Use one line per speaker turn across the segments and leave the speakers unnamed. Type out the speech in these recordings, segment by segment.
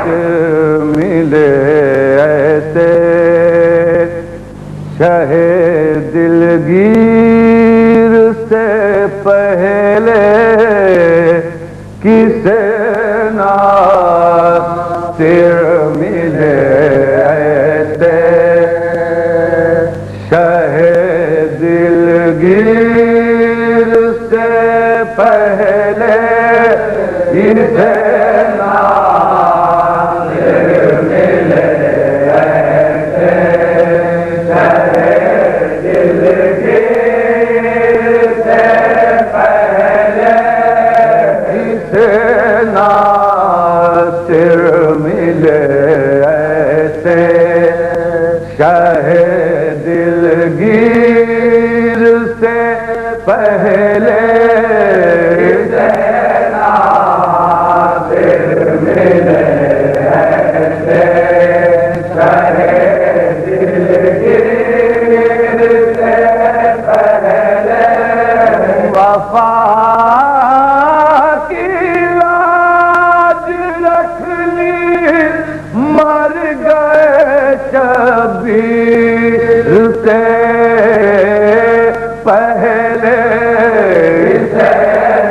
ملے ایسے شہ دلگیر سے پہلے کسے ناصر ملے ایسے شہ دلگیر سے پہلے کسے ناصر ملے ایسے شہ دلگیر سے پہلے ناصر ملے ایسے شہ دلگیر سے پہلے وفا شبیر سے پہلے سے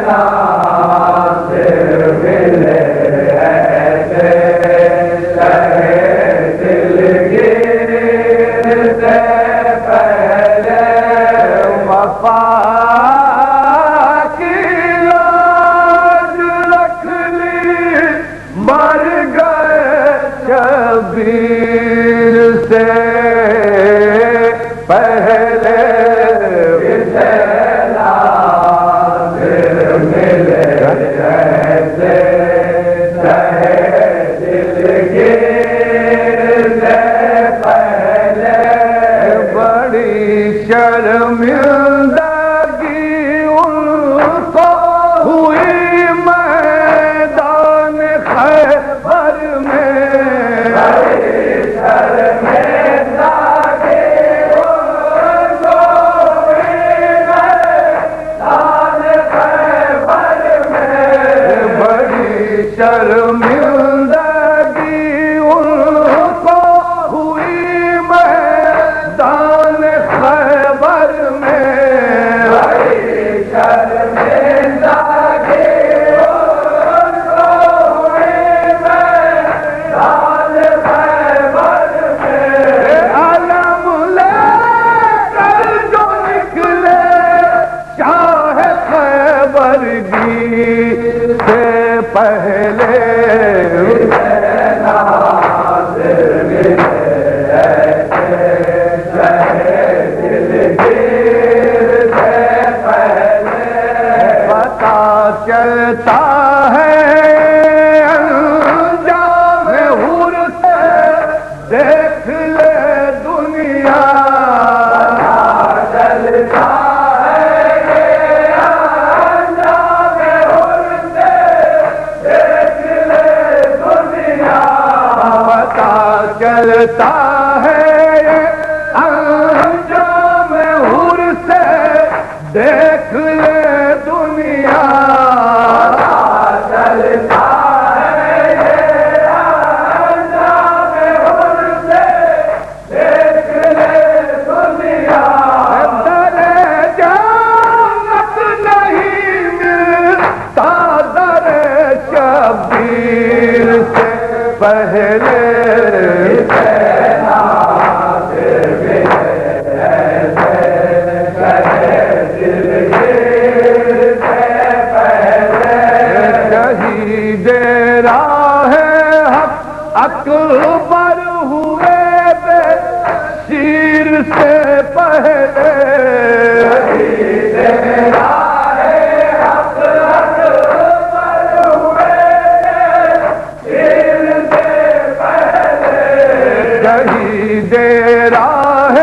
ناصر ملے ایسے شہ دلگیر سے پہلے وفا کی لاج رکھ لی مر گئے شبیر سے پہلے سے ناصر ملے ایسے شہ دلگیر سے پہلے بڑی شرمندگی ان کو ہوئی میدان خیبر میں شرمندگی ان کو ہوئی میدان خیبر میں شرمندگی ان کو ہوئی میدان خیبر میں علم لے کر جو نکلے شاہ خیبر گیر سے پہلے ناصر ملے ایسے شہ دلگیر سے پہلے پتہ چلتا ہے انجام حور سے دیکھ لے دنیا پتہ چلتا چلتا ہے انجام حور سے دیکھ لے دنیا چلتا ہے انجام حور سے دیکھ لے دنیا در جنت نہیں ملتا در شبیر سے پہلے شہید راہ حق اکبر ہوئے بے شیر سے پہلے شہید راہ حق اکبر ہوئے بے شیر سے پہلے شہید راہ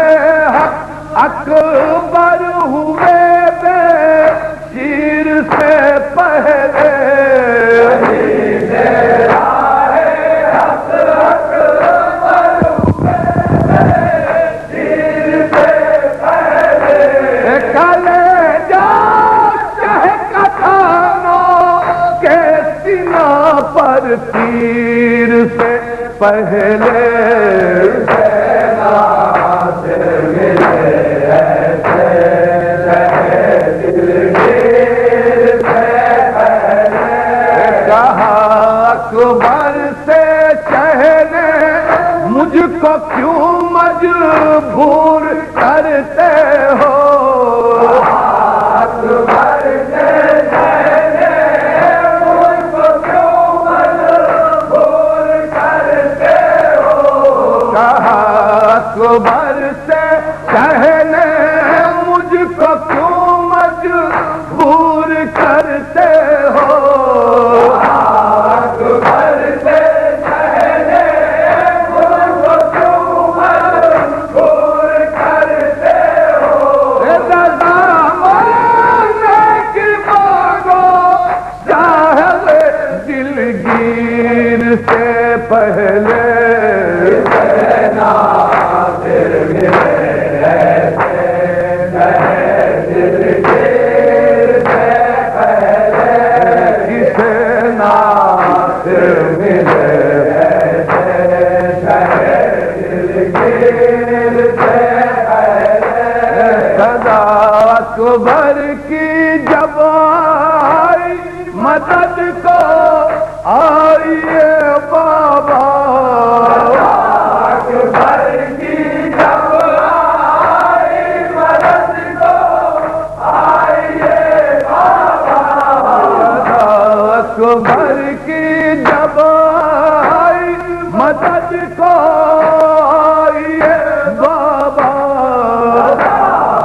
حق اکبر ہوئے بے شیر سے پہلے پہلے کہا اکبر سے کہنے مجھ کو کیوں مجبور کرتے ہو اکبر سے کہنے مجھ کو کیوں مجبور کرتے ہو کہا اکبر سے کہنے مجھ کو کیوں مجبور کرتے ہو اکبر سے کہنے مجھ کو کیوں مجبور کرتے ہو رضا ماننے کی مانگو صاحب دلگیر سے پہلے ناصر ملے ایسے دلگیر سے پہلے کسے ناصر ملے ایسے دلگیر سے پہلے صدا اکبر کی جب آئی مدد کو آئیے بابا اکبر کی جب آئی مدد کو آئیے بابا اکبر کی جب آئی مدد کو آئیے بابا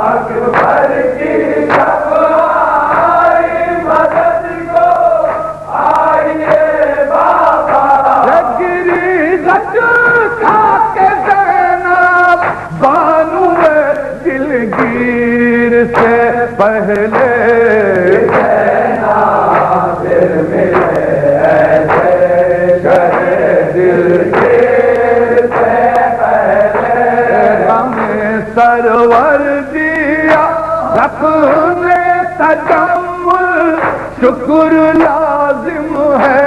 اکبر کی جب آئی مدد کو آئیے بابا گری گٹ کھا کے زینب بانو دلگیر سے پہلے ناصر ملے ایسے دلگیر سے پہلے ہمیں سرور دیا رکھنے تجمل شکر لازم ہے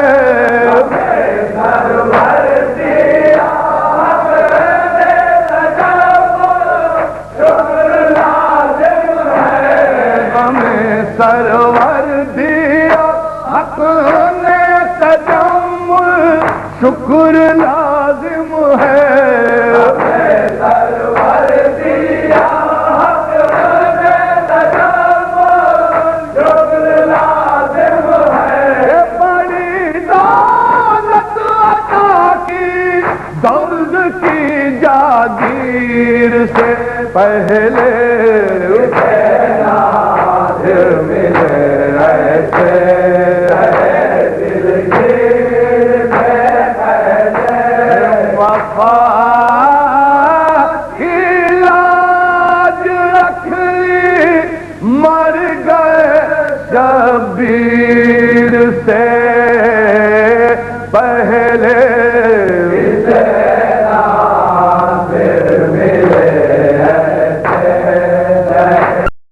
سرور دیا رکھنے تجمل شکر لازم ہے ہمیں سرور دیا حق نے تجمل شکر لازم ہے سرور دیا حق نے تجمل شکر لازم ہے بڑی دولت عطا کی درد کی جاگیر سے پہلے ناصر ملے ایسے دلگیر سے پہلے وفا کی لاج رکھ لی مر گئے شبیر سے پہلے